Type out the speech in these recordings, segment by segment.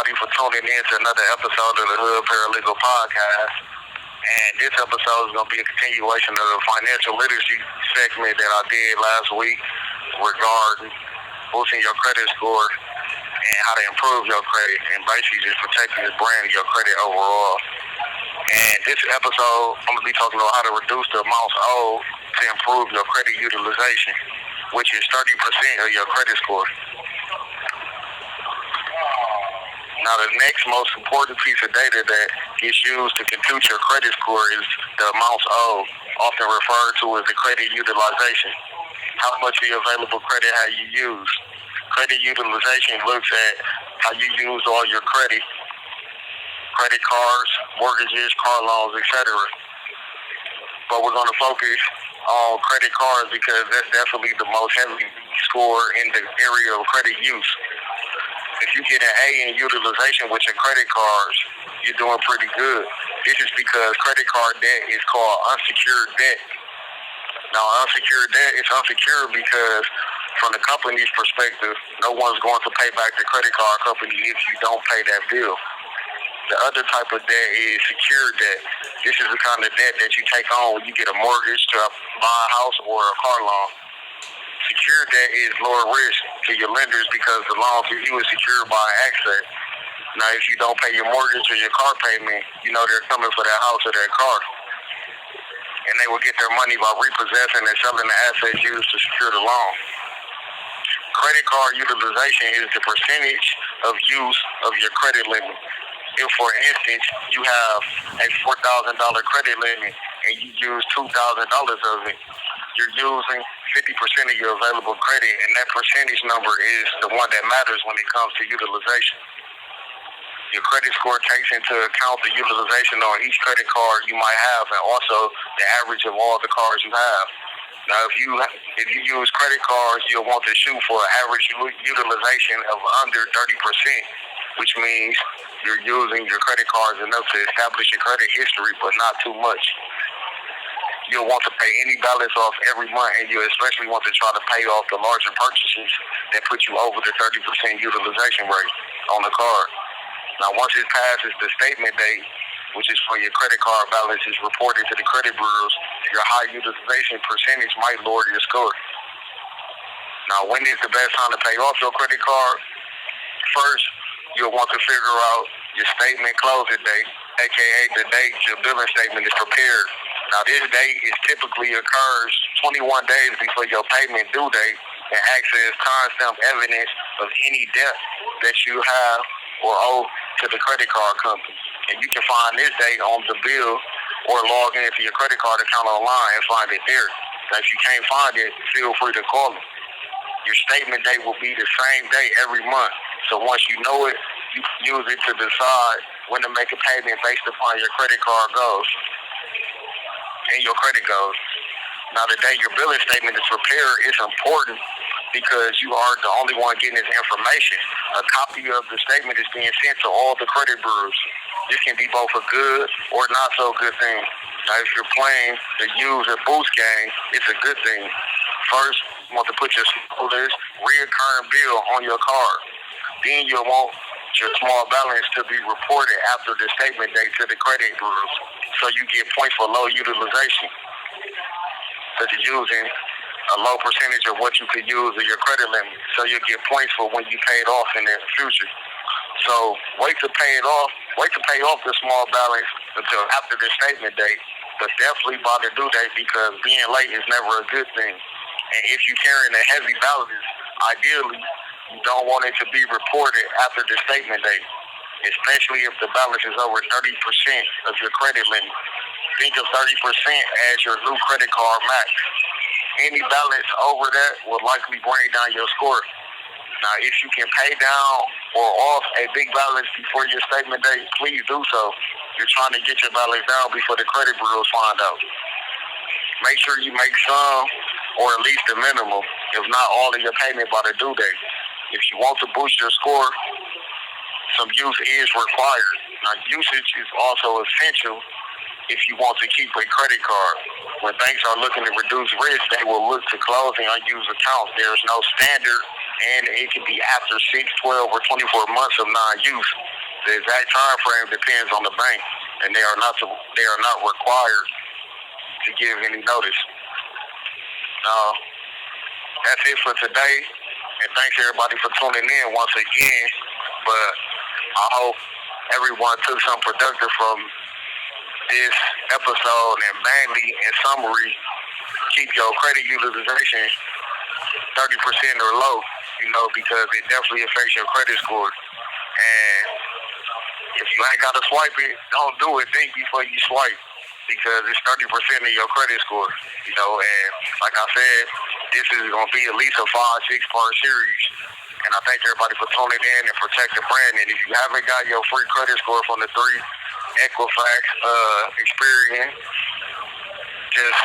everybody for tuning in to another episode of the Hood Paralegal Podcast. And this episode is going to be a continuation of the financial literacy segment that I did last week regarding boosting your credit score and how to improve your credit and basically just protecting the brand of your credit overall. And this episode, I'm going to be talking about how to reduce the amounts owed to improve your credit utilization, which is 30% of your credit score. Now, the next most important piece of data that gets used to compute your credit score is the amounts owed, often referred to as the credit utilization. How much of your available credit have you used? Credit utilization looks at how you use all your credit cards, mortgages, car loans, etc. But we're going to focus on credit cards because that's definitely the most heavily score in the area of credit use. If you get an A in utilization with your credit cards, you're doing pretty good. This is because credit card debt is called unsecured debt. Now, unsecured debt is unsecured because from the company's perspective, no one's going to pay back the credit card company if you don't pay that bill. The other type of debt is secured debt. This is the kind of debt that you take on when you get a mortgage to buy a house or a car loan. Secured debt is lower risk to your lenders because the loan to you is secured by access. Now, if you don't pay your mortgage or your car payment, you know they're coming for that house or that car. And they will get their money by repossessing and selling the assets used to secure the loan. Credit card utilization is the percentage of use of your credit limit. If, for instance, you have a $4,000 credit limit and you use $2,000 of it, you're using 50% of your available credit, and that percentage number is the one that matters when it comes to utilization. Your credit score takes into account the utilization on each credit card you might have and also the average of all the cards you have. Now, if you use credit cards, you'll want to shoot for an average utilization of under 30%, which means you're using your credit cards enough to establish your credit history, but not too much. You'll want to pay any balance off every month, and you especially want to try to pay off the larger purchases that put you over the 30% utilization rate on the card. Now, once it passes the statement date, which is when your credit card balance is reported to the credit bureaus, your high utilization percentage might lower your score. Now, when is the best time to pay off your credit card? First, you'll want to figure out your statement closing date, aka the date your billing statement is prepared. Now, this date typically occurs 21 days before your payment due date and acts as timestamp evidence of any debt that you have or owe to the credit card company. And you can find this date on the bill or log into your credit card account online and find it there. Now, if you can't find it, feel free to call them. Your statement date will be the same day every month. So once you know it, you can use it to decide when to make a payment based upon your credit card goals and your credit goals. Now, the day your billing statement is prepared, it's important because you are the only one getting this information. A copy of the statement is being sent to all the credit bureaus. This can be both a good or not so good thing. Now, if you're playing the use or boost game, it's a good thing. First, you want to put your reoccurring bill on your card. Then you'll want your small balance to be reported after the statement date to the credit bureaus, so you get points for low utilization, such as using a low percentage of what you could use of your credit limit, so you'll get points for when you pay it off in the future. So wait to pay off the small balance until after the statement date, but definitely by the due date because being late is never a good thing. And if you're carrying a heavy balance, ideally, you don't want it to be reported after the statement date, especially if the balance is over 30% of your credit limit. Think of 30% as your new credit card max. Any balance over that will likely bring down your score. Now, if you can pay down or off a big balance before your statement date, please do so. You're trying to get your balance down before the credit bureaus find out. Make sure you make some or at least the minimum, if not all of your payment by the due date. If you want to boost your score, some use is required. Now, usage is also essential if you want to keep a credit card. When banks are looking to reduce risk, they will look to closing unused accounts. There is no standard and it can be after 6, 12, or 24 months of non-use. The exact time frame depends on the bank, and they are not required to give any notice. That's it for today, and thanks everybody for tuning in once again. But I hope everyone took some productive from this episode, and mainly, in summary, keep your credit utilization 30% or low, because it definitely affects your credit score. And if you ain't got to swipe it, don't do it. Think before you swipe, because it's 30% of your credit score, and like I said, this is going to be at least a 5-6 part series. And I thank everybody for tuning in and protecting brand. And if you haven't got your free credit score from the 3 Equifax experience, just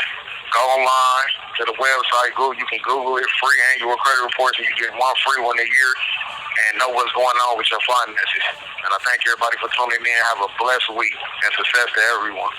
go online to the website. You can Google it, free annual credit reports, and you get one free one a year and know what's going on with your finances. And I thank everybody for tuning in. Have a blessed week and success to everyone.